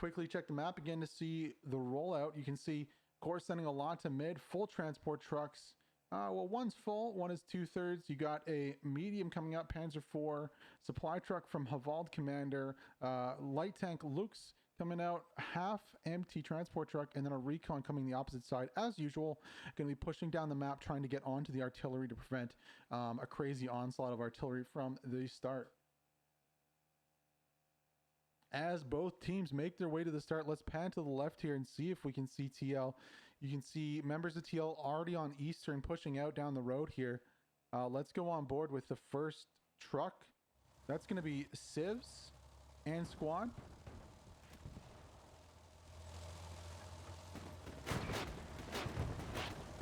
quickly check the map again to see the rollout. You can see Core sending a lot to mid, full transport trucks. Well, one's full, one is 2/3. You got a medium coming up, Panzer IV, supply truck from Havald Commander, light tank Luke's coming out, half empty transport truck, and then a recon coming the opposite side. As usual, going to be pushing down the map, trying to get onto the artillery to prevent a crazy onslaught of artillery from the start. As both teams make their way to the start, let's pan to the left here and see if we can see TL. You can see members of TL already on Eastern pushing out down the road here. Let's go on board with the first truck. That's going to be Civs and Squad.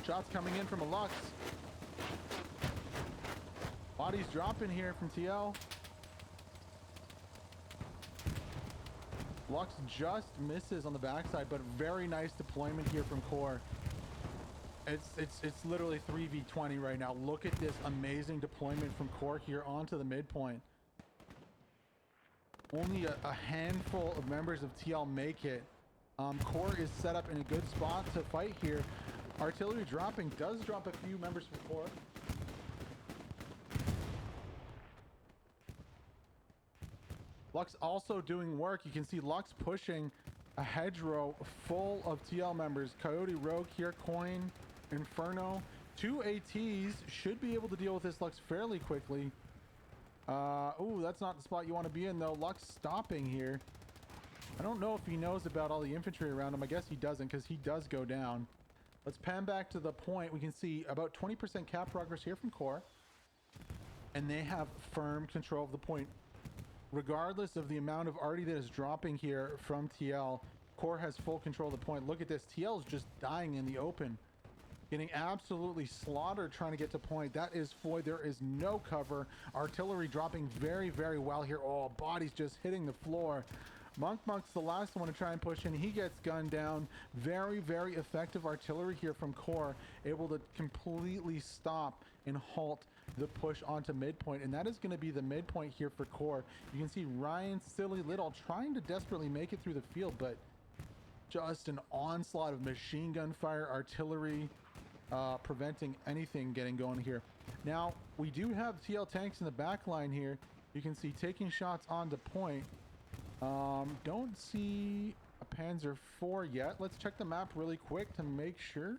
Shots coming in from a Lux. Bodies dropping here from TL. Lux just misses on the backside, but very nice deployment here from Core. It's literally 3v20 right now. Look at this amazing deployment from Core here onto the midpoint. Only a handful of members of TL make it. Core is set up in a good spot to fight here. Artillery dropping does drop a few members from Core. Lux also doing work. You can see Lux pushing a hedgerow full of TL members. Coyote, Rogue here, Coin, Inferno. 2 ATs should be able to deal with this Lux fairly quickly. Oh, that's not the spot you want to be in though. Lux stopping here. I don't know if he knows about all the infantry around him. I guess he doesn't, because he does go down. Let's pan back to the point. We can see about 20% cap progress here from Core. And they have firm control of the point. Regardless of the amount of arty that is dropping here from TL, Core has full control of the point. Look at this. TL is just dying in the open. Getting absolutely slaughtered trying to get to point. That is Floyd. There is no cover. Artillery dropping very, very well here. Oh, bodies just hitting the floor. Monk's the last one to try and push in. He gets gunned down. Very, very effective artillery here from Core, able to completely stop and halt the push onto midpoint. And that is going to be the midpoint here for Core. You can see Ryan Silly Little trying to desperately make it through the field, but just an onslaught of machine gun fire, artillery, preventing anything getting going here. Now, we do have TL tanks in the back line here. You can see taking shots onto point. Don't see a Panzer IV yet. Let's check the map really quick to make sure.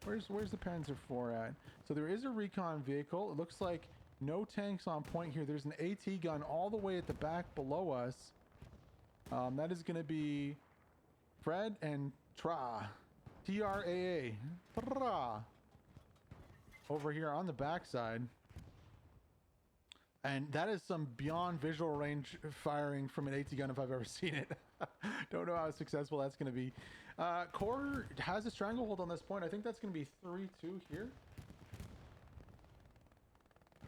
Where's the Panzer IV at? So there is a recon vehicle. It looks like no tanks on point here. There's an AT gun all the way at the back below us. That is going to be Fred and Tra. T-R-A-A. Tra. Over here on the backside. And that is some beyond visual range firing from an AT gun if I've ever seen it. Don't know how successful that's going to be. Core has a stranglehold on this point. I think that's going to be 3-2 here.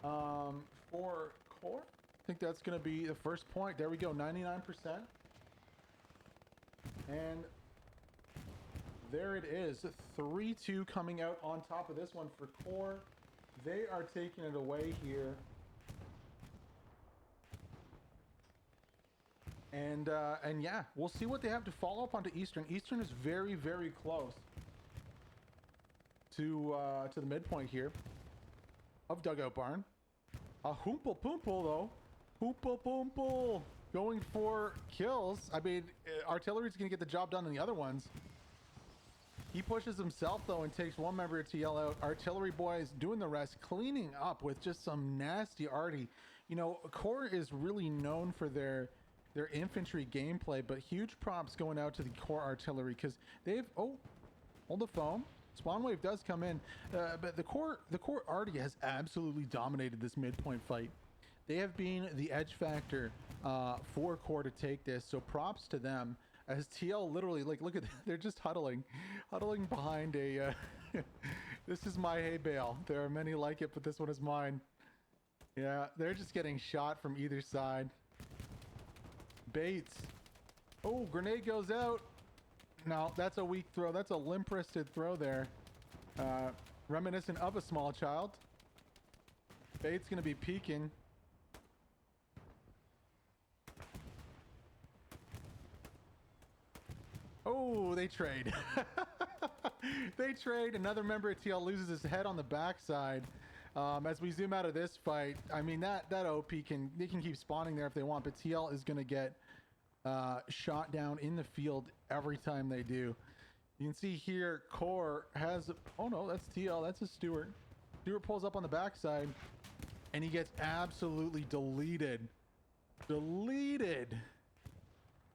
For Core, I think that's going to be the first point. There we go, 99%. And there it is, 3-2 coming out on top of this one for Core. They are taking it away here. And yeah, we'll see what they have to follow up onto Eastern. Eastern is very, very close to the midpoint here of Dugout Barn. A Hoomple Poomple though. Hoomple Poomple going for kills. I mean, artillery's gonna get the job done on the other ones. He pushes himself though and takes one member of TL out. Artillery boys doing the rest, cleaning up with just some nasty arty. You know, Core is really known for their infantry gameplay, but huge props going out to the Core artillery because they've hold the phone. Spawn wave does come in, but the core arty has absolutely dominated this midpoint fight. They have been the edge factor for Core to take this, so props to them. As TL literally, like, look at that, they're just huddling behind a this is my hay bale. There are many like it, but this one is mine. Yeah, they're just getting shot from either side. Bates. Oh, grenade goes out. No, that's a weak throw. That's a limp-wristed throw there. Reminiscent of a small child. Bates gonna be peeking. Oh, they trade. They trade. Another member of TL loses his head on the backside. As we zoom out of this fight, I mean, that OP can keep spawning there if they want, but TL is going to get shot down in the field every time they do. You can see here, Core has, oh no, that's TL, that's a Stewart. Stewart pulls up on the backside, and he gets absolutely deleted. Deleted.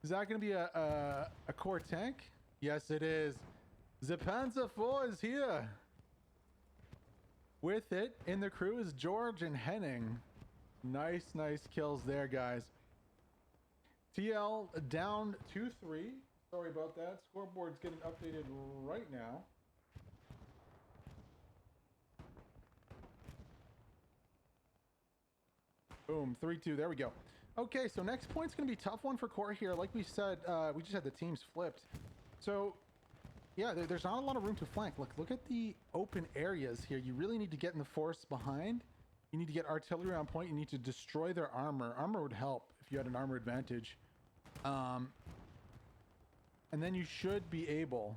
Is that going to be a Core tank? Yes, it is. The Panzer IV is here. With it in the crew is George and Henning. Nice kills there, guys. TL down 2-3. Sorry about that. Scoreboard's getting updated right now. Boom, 3-2. There we go. Okay, so next point's going to be a tough one for Core here. Like we said, we just had the teams flipped. So, yeah, there's not a lot of room to flank. Look at the open areas here. You really need to get in the force behind. You need to get artillery on point. You need to destroy their armor. Armor would help if you had an armor advantage. And then you should be able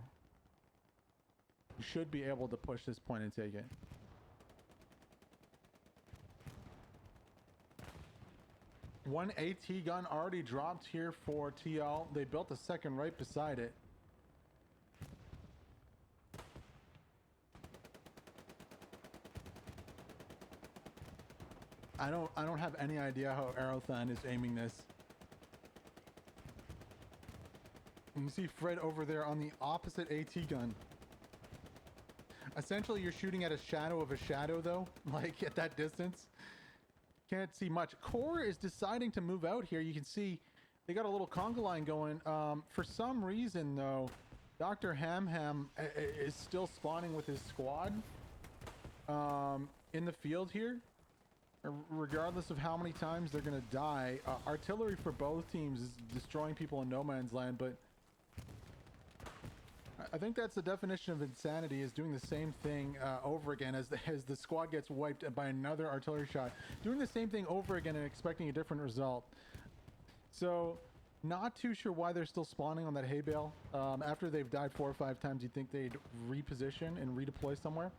to push this point and take it. One AT gun already dropped here for TL. They built a second right beside it. I don't have any idea how Aerothan is aiming this. You can see Fred over there on the opposite AT gun. Essentially, you're shooting at a shadow of a shadow, though, like at that distance. Can't see much. Core is deciding to move out here. You can see they got a little conga line going. For some reason, though, Dr. Ham is still spawning with his squad in the field here. Regardless of how many times they're going to die. Artillery for both teams is destroying people in no man's land, but I think that's the definition of insanity, is doing the same thing over again as the squad gets wiped by another artillery shot. Doing the same thing over again and expecting a different result. So, not too sure why they're still spawning on that hay bale. After they've died 4 or 5 times, you'd think they'd reposition and redeploy somewhere.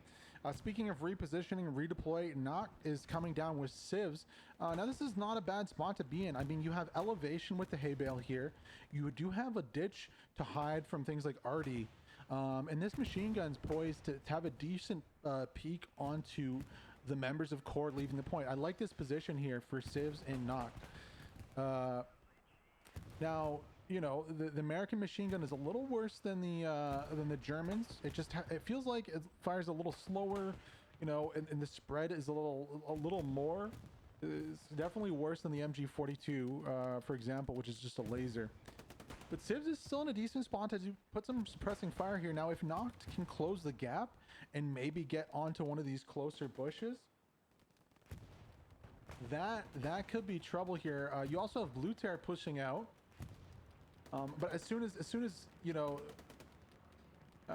Speaking of repositioning and redeploy, Noct is coming down with civs. Now, this is not a bad spot to be in. I mean, you have elevation with the hay bale here. You do have a ditch to hide from things like Artie. And this machine gun's poised to have a decent peek onto the members of Core leaving the point. I like this position here for civs and Noct. Now, you know, the American machine gun is a little worse than the Germans. It feels like it fires a little slower, you know, and the spread is a little more. It's definitely worse than the MG42, for example, which is just a laser. But Civs is still in a decent spot to put some suppressing fire here. Now, if Noct can close the gap and maybe get onto one of these closer bushes, that could be trouble here. You also have Blue Tear pushing out. But as soon as you know,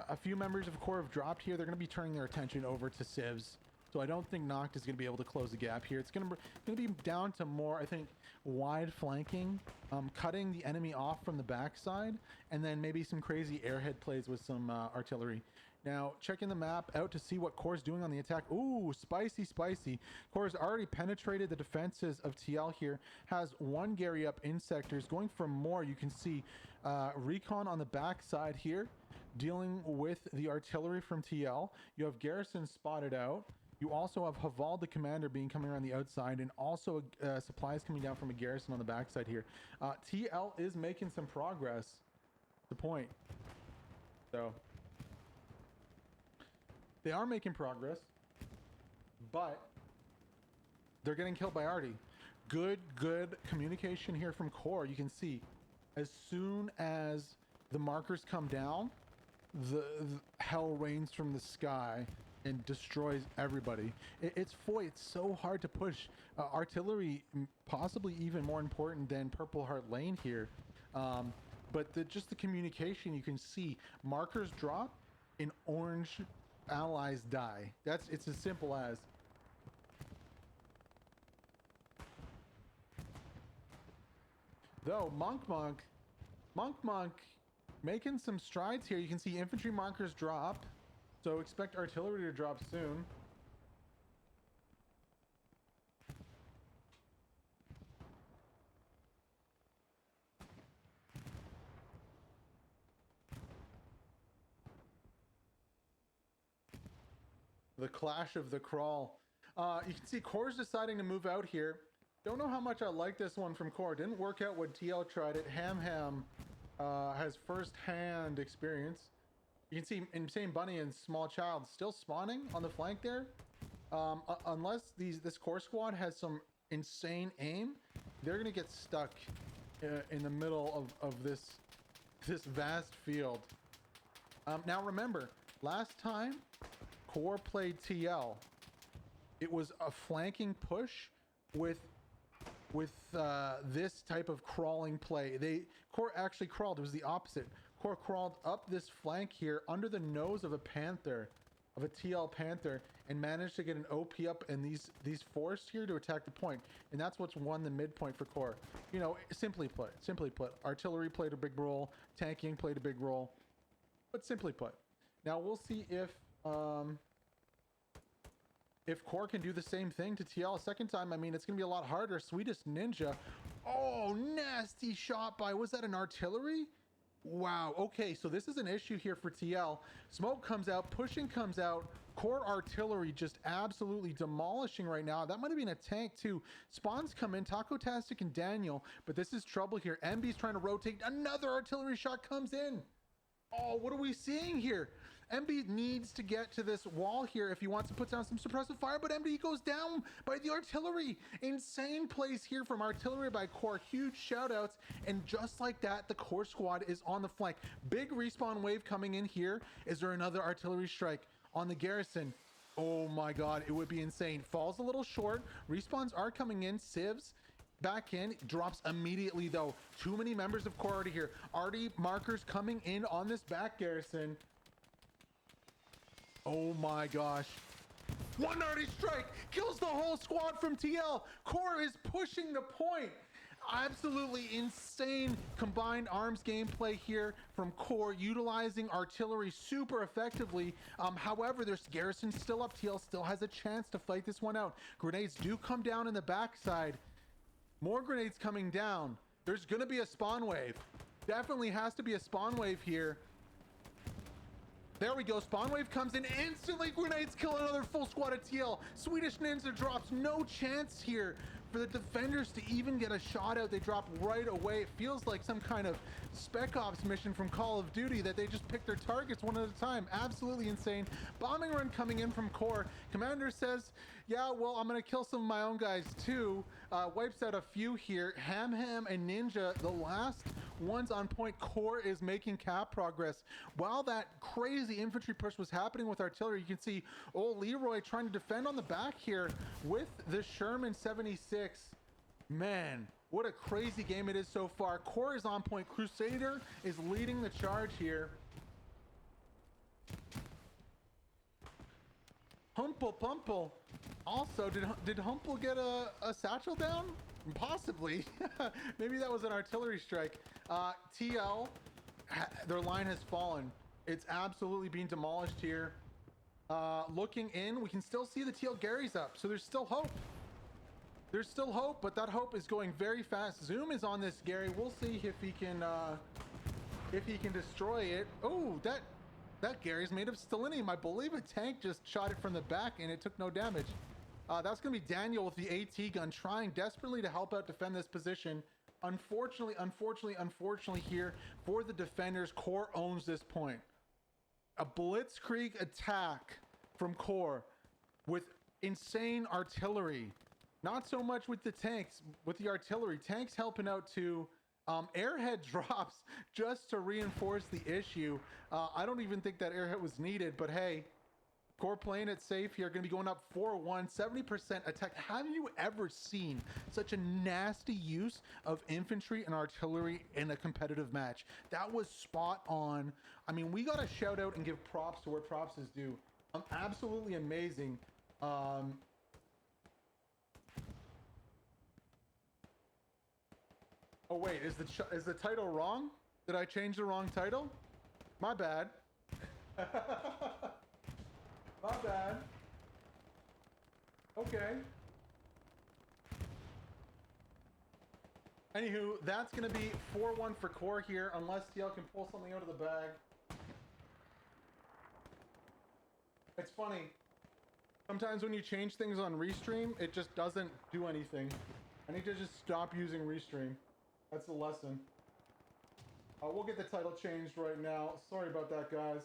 a few members of Core have dropped here, they're going to be turning their attention over to Civs. So I don't think Noct is going to be able to close the gap here. It's going to be down to more, I think, wide flanking, cutting the enemy off from the backside, and then maybe some crazy airhead plays with some artillery. Now, checking the map out to see what Core's doing on the attack. Ooh, spicy. Core's already penetrated the defenses of TL here. Has one Gary up in sectors. Going for more, you can see Recon on the backside here, dealing with the artillery from TL. You have Garrison spotted out. You also have Haval, the commander, coming around the outside, and also supplies coming down from a Garrison on the backside here. TL is making some progress. The point. So they are making progress, but they're getting killed by Artie. Good communication here from Core. You can see as soon as the markers come down, the hell rains from the sky and destroys everybody. It's so hard to push. Artillery, possibly even more important than Purple Heart Lane here. But just the communication, you can see markers drop, in orange allies die. It's as simple as. Though Monk making some strides here. You can see infantry markers drop, so expect artillery to drop soon. The clash of the crawl. You can see Core's deciding to move out here. Don't know how much I like this one from Core. Didn't work out when TL tried it. Ham has first-hand experience. You can see Insane Bunny and Small Child still spawning on the flank there. Unless this Core squad has some insane aim, they're gonna get stuck in the middle of this vast field. Now remember, last time Core played TL, it was a flanking push with this type of crawling play. Core actually crawled. It was the opposite. Core crawled up this flank here under the nose of a Panther, of a TL Panther, and managed to get an OP up and these forced here to attack the point. And that's what's won the midpoint for Core. You know, simply put, artillery played a big role, tanking played a big role, but simply put. Now we'll see if Core can do the same thing to TL a second time. I mean, it's going to be a lot harder. Swedish Ninja. Oh, nasty shot by, was that an artillery? Wow. Okay, so this is an issue here for TL. Smoke comes out, pushing comes out. Core artillery just absolutely demolishing right now. That might have been a tank too. Spawns come in, Taco Tastic and Daniel, but this is trouble here. MB's trying to rotate. Another artillery shot comes in. Oh, what are we seeing here? MB needs to get to this wall here if he wants to put down some suppressive fire, but MB goes down by the artillery. Insane plays here from artillery by Core. Huge shout outs. And just like that, the Core squad is on the flank. Big respawn wave coming in here. Is there another artillery strike on the garrison? Oh my God, it would be insane. Falls a little short. Respawns are coming in. Civs back in, drops immediately though. Too many members of Core already here. Already markers coming in on this back garrison. Oh my gosh. One arty strike kills the whole squad from TL. Core is pushing the point. Absolutely insane combined arms gameplay here from Core, utilizing artillery super effectively. However, there's garrison still up. TL still has a chance to fight this one out. Grenades do come down in the backside. More grenades coming down. There's gonna be a spawn wave. Definitely has to be a spawn wave here. There we go. Spawn wave comes in. Instantly grenades kill another full squad of TL. Swedish Ninja drops. No chance here for the defenders to even get a shot out. They drop right away. It feels like some kind of Spec Ops mission from Call of Duty that they just pick their targets one at a time. Absolutely insane. Bombing run coming in from Core. Commander says, yeah, well, I'm going to kill some of my own guys too. Wipes out a few here. Ham and Ninja, the last ones on point. Core is making cap progress. While that crazy infantry push was happening with artillery, you can see old Leroy trying to defend on the back here with the Sherman 76. Man, what a crazy game it is so far. Core is on point. Crusader is leading the charge here. Humple. Also, did Humple get a satchel down? Possibly. Maybe that was an artillery strike. TL, their line has fallen. It's absolutely being demolished here. Looking in, we can still see the TL Gary's up, so there's still hope. There's still hope, but that hope is going very fast. Zoom is on this Gary. We'll see if he can destroy it. Oh, that Gary's made of stellinium. I believe a tank just shot it from the back and it took no damage. That's going to be Daniel with the AT gun trying desperately to help out defend this position. Unfortunately here for the defenders, Core owns this point. A blitzkrieg attack from Core with insane artillery. Not so much with the tanks, with the artillery. Tanks helping out too. Airhead drops just to reinforce the issue. I don't even think that airhead was needed, but hey, Core playing it safe here. Going to be going up 4-1, 70% attack. Have you ever seen such a nasty use of infantry and artillery in a competitive match? That was spot on. I mean, we got to shout out and give props to where props is due. Absolutely amazing. Oh wait, is the title wrong? Did I change the wrong title? My bad. My bad. Okay. Anywho, that's going to be 4-1 for Core here, unless TL can pull something out of the bag. It's funny. Sometimes when you change things on Restream, it just doesn't do anything. I need to just stop using Restream. That's the lesson. We'll get the title changed right now. Sorry about that, guys.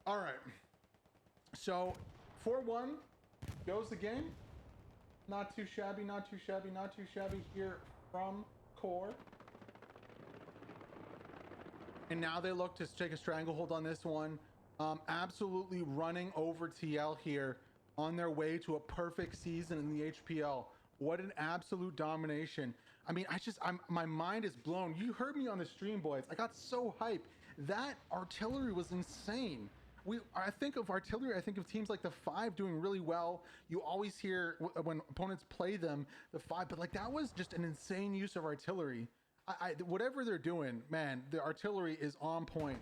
All right. So 4-1 goes the game. Not too shabby, not too shabby, not too shabby here from Core. And now they look to take a stranglehold on this one. Absolutely running over TL here on their way to a perfect season in the HPL. What an absolute domination. I mean, my mind is blown. You heard me on the stream, boys. I got so hyped. That artillery was insane. I think of artillery, I think of teams like the 5 doing really well. You always hear when opponents play them, the 5, but like that was just an insane use of artillery. Whatever they're doing, man, the artillery is on point.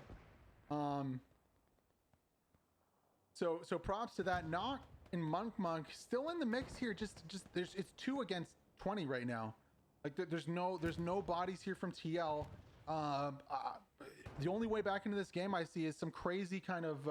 So props to that. Knock and Monk still in the mix here. It's 2 against 20 right now. Like there's no bodies here from TL. The only way back into this game I see is some crazy kind of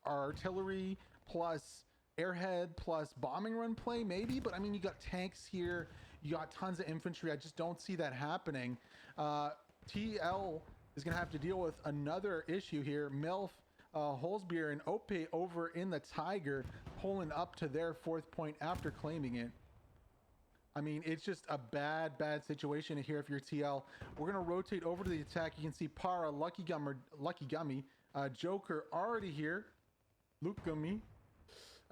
artillery plus airhead plus bombing run play maybe, but I mean you got tanks here, you got tons of infantry. I just don't see that happening. TL is gonna have to deal with another issue here. MILF, Holzbeer and Ope over in the Tiger pulling up to their 4th point after claiming it. I mean, it's just a bad situation here if you're TL. We're going to rotate over to the attack. You can see Para, Lucky Gummy, Joker already here. Luke Gummy.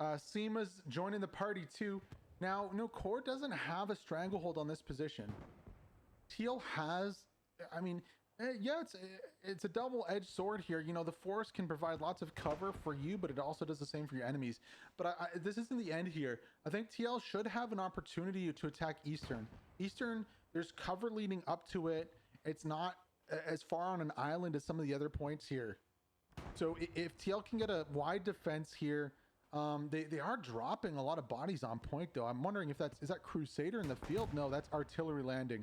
Seema's joining the party too. Now, no, Core doesn't have a stranglehold on this position. TL has, I mean, yeah, it's a double-edged sword here. You know, the Forest can provide lots of cover for you, but it also does the same for your enemies. But this isn't the end here. I think TL should have an opportunity to attack Eastern. Eastern, there's cover leading up to it. It's not as far on an island as some of the other points here. So if TL can get a wide defense here, they are dropping a lot of bodies on point, though. I'm wondering if is that Crusader in the field? No, that's artillery landing.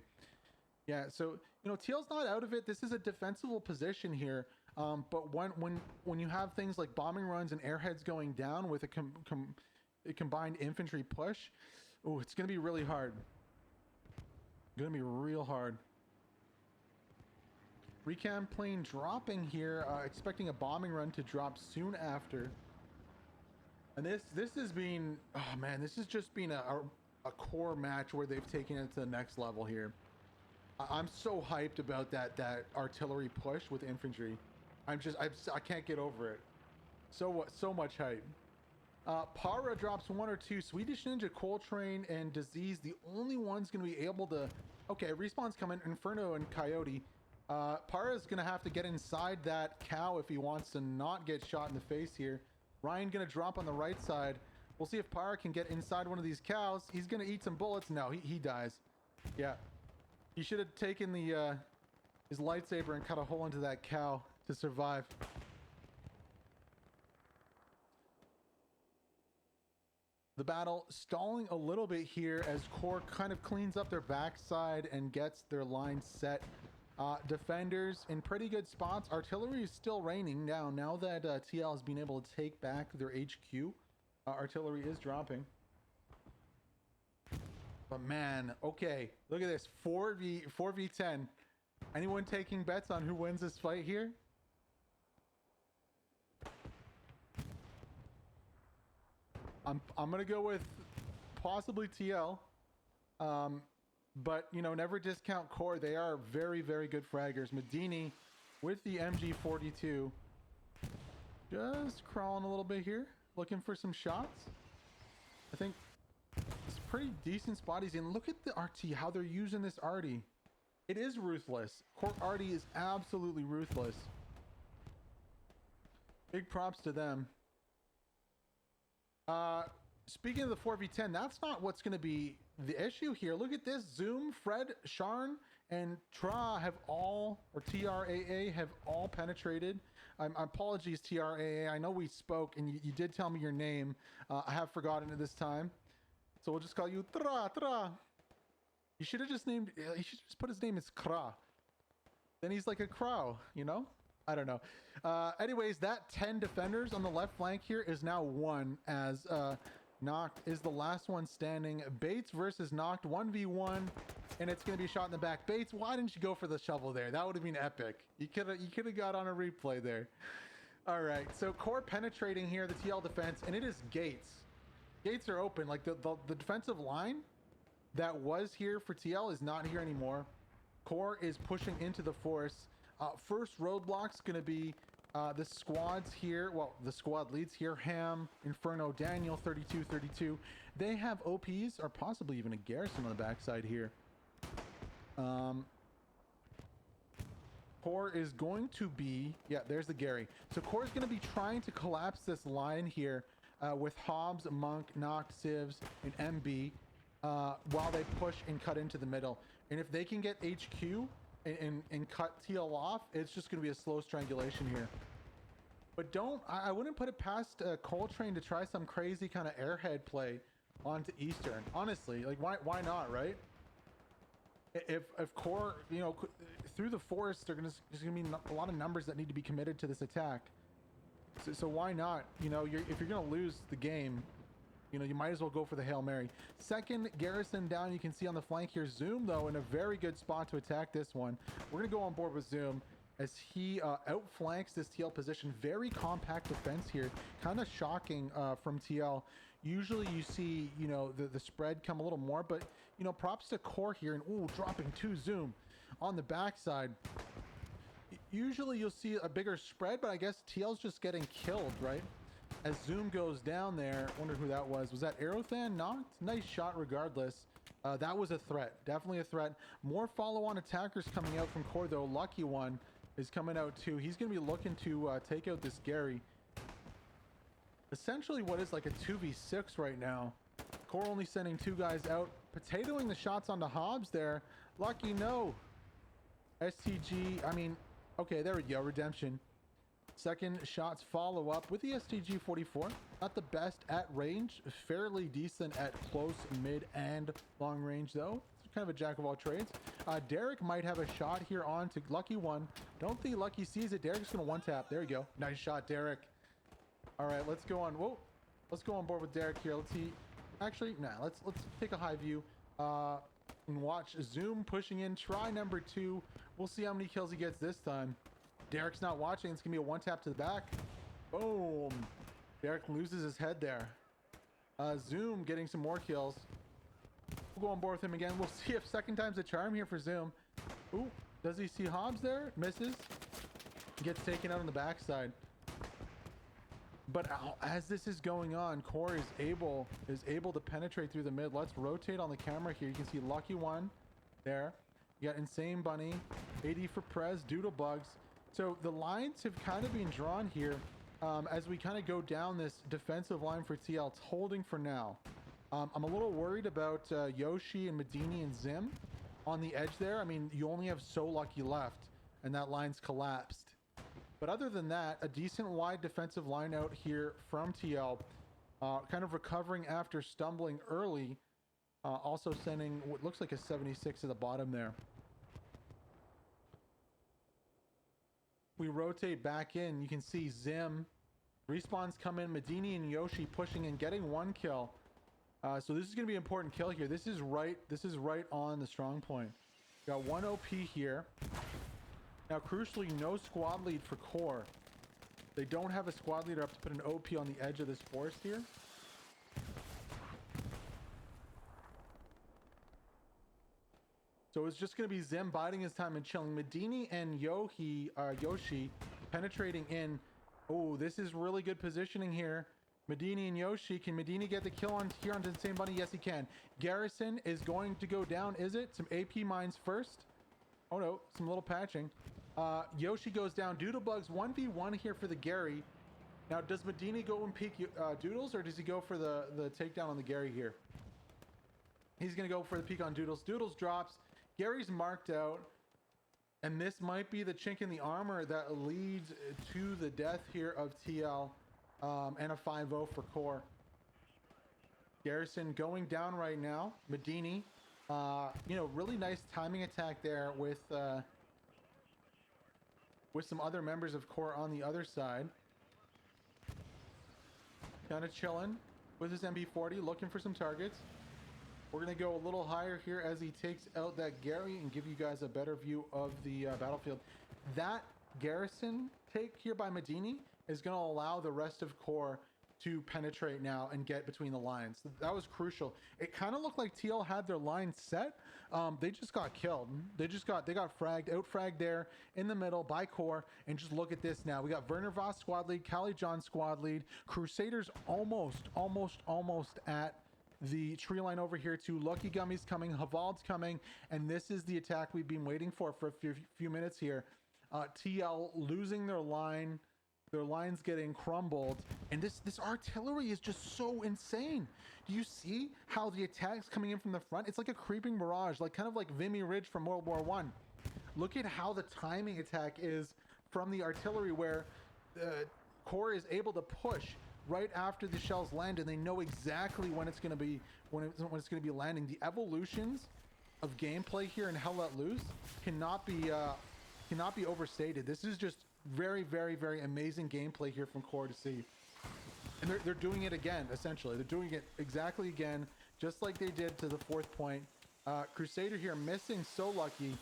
Yeah, so, you know, TL's not out of it. This is a defensible position here. But when you have things like bombing runs and airheads going down with a combined infantry push, oh, it's going to be really hard. Going to be real hard. Recon plane dropping here, expecting a bombing run to drop soon after. And this has been, oh man, this has just been a Core match where they've taken it to the next level here. I'm so hyped about that artillery push with infantry. I can't get over it. So much hype. Para drops 1 or 2. Swedish Ninja, Coltrane, and Disease, the only ones going to be able to... Okay, Respawn's coming. Inferno and Coyote. Para's going to have to get inside that cow if he wants to not get shot in the face here. Ryan going to drop on the right side. We'll see if Para can get inside one of these cows. He's going to eat some bullets. No, he dies. Yeah. He should have taken his lightsaber and cut a hole into that cow to survive. The battle stalling a little bit here as Core kind of cleans up their backside and gets their line set. Defenders in pretty good spots. Artillery is still raining now that TL has been able to take back their HQ. Artillery is dropping. But man, okay, look at this, 4v10. Anyone taking bets on who wins this fight here? I'm gonna go with possibly TL. But you know, never discount Core. They are very, very good fraggers. Medini with the MG42. Just crawling a little bit here, looking for some shots. I think pretty decent spotties. And look at the RT, how they're using this arty. It is ruthless. Cork arty is absolutely ruthless. Big props to them. Speaking of the 4v10, that's not what's going to be the issue here. Look at this. Zoom, Fred, Sharn, and Tra have all, or TRAA, have all penetrated. Apologies, TRAA. I know we spoke, and you did tell me your name. I have forgotten it this time. So we'll just call you Tra. You should have just named, he should just put his name as Kra. Then he's like a crow, you know? I don't know. Anyways, that 10 defenders on the left flank here is now 1 as Noct is the last one standing. Bates versus Noct, 1v1, and it's going to be shot in the back. Bates, why didn't you go for the shovel there? That would have been epic. You could have got on a replay there. All right, so core penetrating here, the TL defense, and it is gates. Gates are open. Like the defensive line that was here for TL is not here anymore. Core is pushing into the force. First roadblock's going to be the squads here. Well, the squad leads here. Ham, Inferno, Daniel, 32-32. They have OPs or possibly even a garrison on the backside here. Core is going to be... Yeah, there's the Gary. So Core is going to be trying to collapse this line here with Hobbs, Monk, Noct, Civs, and MB while they push and cut into the middle. And if they can get HQ... And cut TL off, it's just going to be a slow strangulation here. But I wouldn't put it past Coltrane to try some crazy kind of airhead play onto Eastern. Honestly, like why not, right? If Core, you know, through the forest, there's going to be a lot of numbers that need to be committed to this attack. So why not? You know, if you're going to lose the game, you know, you might as well go for the Hail Mary. Second garrison down, you can see on the flank here. Zoom, though, in a very good spot to attack this one. We're going to go on board with Zoom as he outflanks this TL position. Very compact defense here. Kind of shocking from TL. Usually you see, you know, the spread come a little more, but, you know, props to Core here. And, ooh, dropping to Zoom on the backside. Usually you'll see a bigger spread, but I guess TL's just getting killed, right? As Zoom goes down there, wonder who that was. Was that Aerothan? Noct? Nice shot regardless. That was a threat. Definitely a threat. More follow-on attackers coming out from Core, though. Lucky One is coming out, too. He's going to be looking to take out this Gary. Essentially what is like a 2v6 right now. Core only sending 2 guys out. Potatoing the shots onto Hobbs there. Lucky, no. STG, I mean, okay, there we go. Redemption. Second shots follow up with the STG-44. Not the best at range, fairly decent at close, mid, and long range though. It's kind of a jack of all trades. Derek might have a shot here on to Lucky One. Don't think Lucky sees it. Derek's gonna one tap. There you go. Nice shot, Derek. All right, let's go on. Whoa, let's go on board with Derek here. Let's see. Actually, nah. Let's take a high view and watch Zoom pushing in. Try number 2. We'll see how many kills he gets this time. Derek's not watching. It's going to be a one tap to the back. Boom. Derek loses his head there. Zoom getting some more kills. We'll go on board with him again. We'll see if second time's a charm here for Zoom. Ooh, does he see Hobbs there? Misses. Gets taken out on the backside. But as this is going on, Core is able to penetrate through the mid. Let's rotate on the camera here. You can see Lucky One there. You got Insane Bunny, 80 for Prez, Doodle Bugs. So the lines have kind of been drawn here as we kind of go down this defensive line for TL. It's holding for now. I'm a little worried about Yoshi and Medini and Zim on the edge there. I mean, you only have So Lucky left, and that line's collapsed. But other than that, a decent wide defensive line out here from TL, kind of recovering after stumbling early, also sending what looks like a 76 at the bottom there. We rotate back in. You can see Zim. Respawns come in. Medini and Yoshi pushing in, getting 1 kill. So this is going to be an important kill here. This is right on the strong point. Got 1 OP here. Now, crucially, no squad lead for Core. They don't have a squad leader up to put an OP on the edge of this forest here. So it's just going to be Zim biding his time and chilling. Medini and Yoshi penetrating in. Oh, this is really good positioning here. Medini and Yoshi. Can Medini get the kill on here on Insane Bunny? Yes, he can. Garrison is going to go down, is it? Some AP mines first. Oh no, some little patching. Yoshi goes down. Doodlebugs 1v1 here for the Gary. Now, does Medini go and peek Doodles, or does he go for the takedown on the Gary here? He's going to go for the peek on Doodles. Doodles drops. Gary's marked out. And this might be the chink in the armor that leads to the death here of TL. And a 5-0 for Core. Garrison going down right now. Medini, you know, really nice timing attack there with some other members of Core on the other side. Kind of chilling with his MP40, looking for some targets. We're going to go a little higher here as he takes out that Gary and give you guys a better view of the battlefield. That Garrison take here by Medini is going to allow the rest of Core to penetrate now and get between the lines. That was crucial. It kind of looked like TL had their line set. They just got killed. They got fragged, out fragged there in the middle by Core. And just look at this now. We got Werner Voss squad lead, Cali John squad lead, Crusaders almost at the tree line over here too. Lucky Gummy's coming, Havald's coming, and this is the attack we've been waiting for a few minutes here. TL losing their line. Their line's getting crumbled, and this artillery is just so insane. Do you see how the attack's coming in from the front? It's like a creeping barrage, like kind of like Vimy Ridge from World War I. Look at how the timing attack is from the artillery, where Core is able to push right after the shells land, and they know exactly when it's going to be when it's going to be landing. The evolutions of gameplay here in Hell Let Loose cannot be overstated. This is just very amazing gameplay here from Core to see. And they're doing it again, essentially. They're doing it exactly again, just like they did to the 4th point. Crusader here missing So Lucky.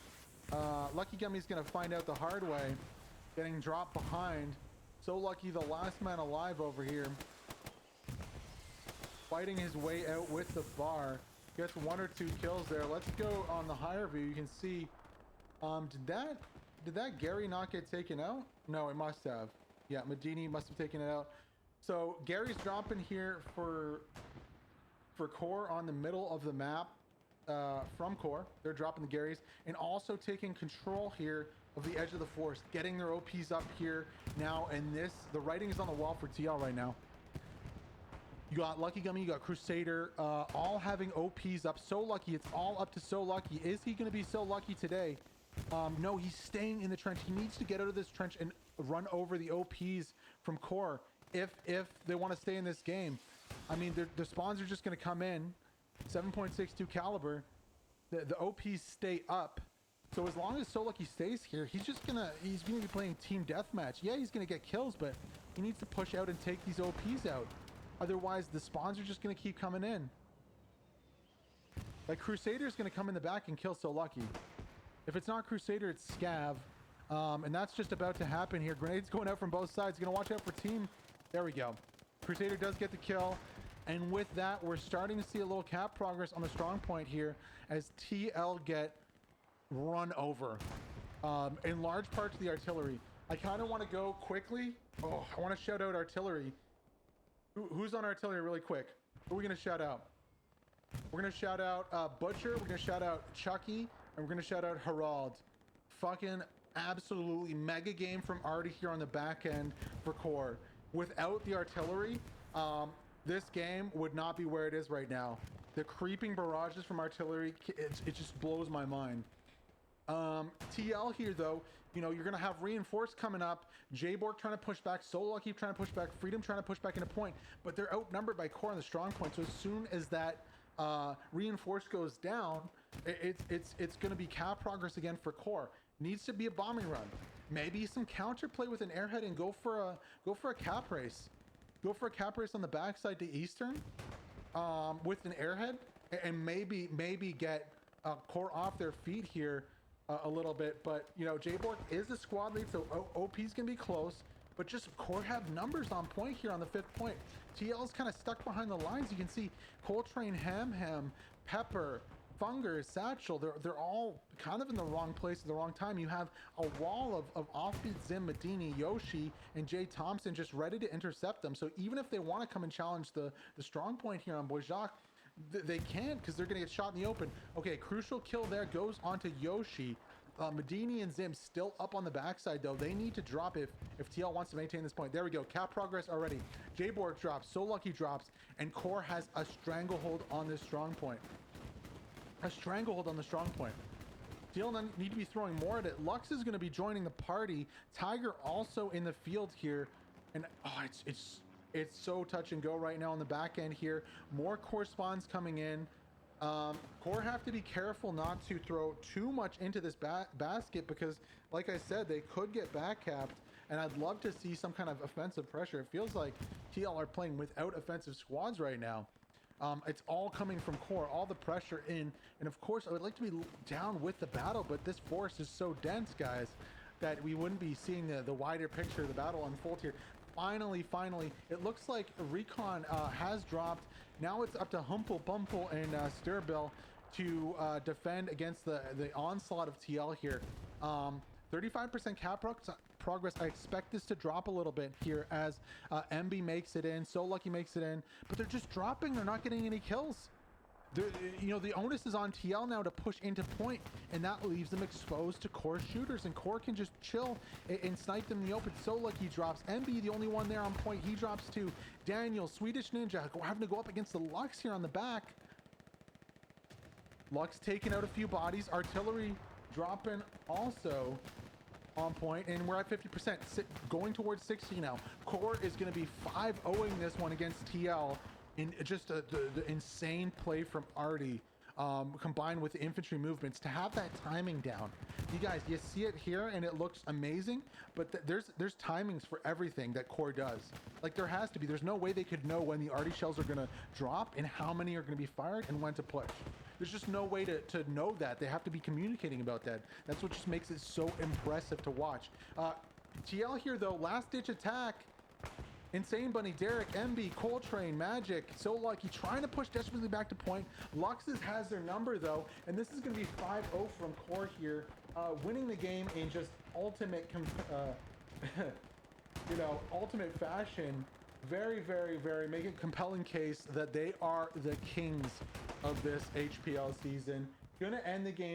Lucky Gummy's going to find out the hard way, getting dropped behind. So Lucky, the last man alive over here, fighting his way out with the bar. Gets 1 or 2 kills there. Let's go on the higher view. You can see, did that Gary not get taken out? No, it must have. Yeah, Medini must have taken it out. So Gary's dropping here for Core on the middle of the map from Core. They're dropping the Garys and also taking control here of the edge of the forest, getting their OPs up here now. And the writing is on the wall for TL right now. You got Lucky Gummy, you got Crusader, all having OPs up. So Lucky, it's all up to So Lucky. Is he going to be so lucky today? No, he's staying in the trench. He needs to get out of this trench and run over the OPs from Core if they want to stay in this game. I mean, the spawns are just going to come in. 7.62 caliber. The OPs stay up. So as long as So Lucky stays here, he's gonna be playing team deathmatch. Yeah, he's gonna get kills, but he needs to push out and take these OPs out. Otherwise, the spawns are just gonna keep coming in. Like Crusader's gonna come in the back and kill So Lucky. If it's not Crusader, it's Scav. And that's just about to happen here. Grenades going out from both sides. Gonna watch out for team. There we go. Crusader does get the kill. And with that, we're starting to see a little cap progress on the strong point here as TL get run over. In large part to the artillery. I kind of want to go quickly. Oh, I want to shout out artillery. Who's on artillery really quick? Who are we going to shout out? We're going to shout out Butcher. We're going to shout out Chucky. And we're going to shout out Harald. Fucking absolutely mega game from Artie here on the back end for Core. Without the artillery, this game would not be where it is right now. The creeping barrages from artillery, it just blows my mind. TL here, though, you know, you're going to have Reinforced coming up. J-Bork trying to push back. So Lucky trying to push back. Freedom trying to push back into point. But they're outnumbered by Core on the strong point. So as soon as that Reinforced goes down, it's going to be cap progress again for Core. Needs to be a bombing run. Maybe some counterplay with an airhead and go for a cap race. Go for a cap race on the backside to Eastern with an airhead, and maybe get Core off their feet here a little bit. But you know, J-Bork is the squad lead, so OP's gonna be close. But just Core have numbers on point here on the 5th point. TL's kind of stuck behind the lines. You can see Coltrane, Ham, Pepper, Funger, Satchel, they're all kind of in the wrong place at the wrong time. You have a wall of offbeat Zim, Medini, Yoshi, and Jay Thompson just ready to intercept them. So even if they want to come and challenge the strong point here on Bojack, they can't, because they're going to get shot in the open. Okay, crucial kill there goes onto Yoshi. Medini and Zim still up on the backside, though. They need to drop if TL wants to maintain this point. There we go. Cap progress already. Jborg drops. So Lucky drops. And Core has a stranglehold on this strong point. A stranglehold on the strong point. TL need to be throwing more at it. Lux is going to be joining the party. Tiger also in the field here. And oh, it's so touch and go right now on the back end here. More Core spawns coming in. Core have to be careful not to throw too much into this basket, because like I said, they could get back capped, and I'd love to see some kind of offensive pressure. It feels like TL are playing without offensive squads right now. It's all coming from Core, all the pressure in, and of course I would like to be down with the battle, but this forest is so dense, guys, that we wouldn't be seeing the wider picture of the battle unfold here. Finally, it looks like Recon has dropped. Now it's up to Humple, Bumple, and Stirbill to defend against the onslaught of TL here. 35% cap progress. I expect this to drop a little bit here as MB makes it in, So Lucky makes it in, but they're just dropping. They're not getting any kills. You know, the onus is on TL now to push into point, and that leaves them exposed to Core shooters, and Core can just chill and snipe them in the open. So Lucky drops. MB, the only one there on point, he drops too. Daniel, Swedish Ninja, having to go up against the Lux here on the back. Lux taking out a few bodies. Artillery dropping also on point, and we're at 50%, going towards 60 now. Core is going to be 5-0ing this one against TL. In just the insane play from Artie, combined with the infantry movements to have that timing down. You guys, you see it here and it looks amazing, but there's timings for everything that Core does. Like, there has to be. There's no way they could know when the Artie shells are gonna drop and how many are gonna be fired and when to push. There's just no way to know that. They have to be communicating about that. That's what just makes it so impressive to watch. TL here though, last ditch attack. Insane Bunny, Derek, MB, Coltrane, Magic, So Lucky trying to push desperately back to point. Luxus has their number though, and this is going to be 5-0 from Core here, winning the game in just ultimate, ultimate fashion. Very, make a compelling case that they are the kings of this HPL season. Gonna end the game.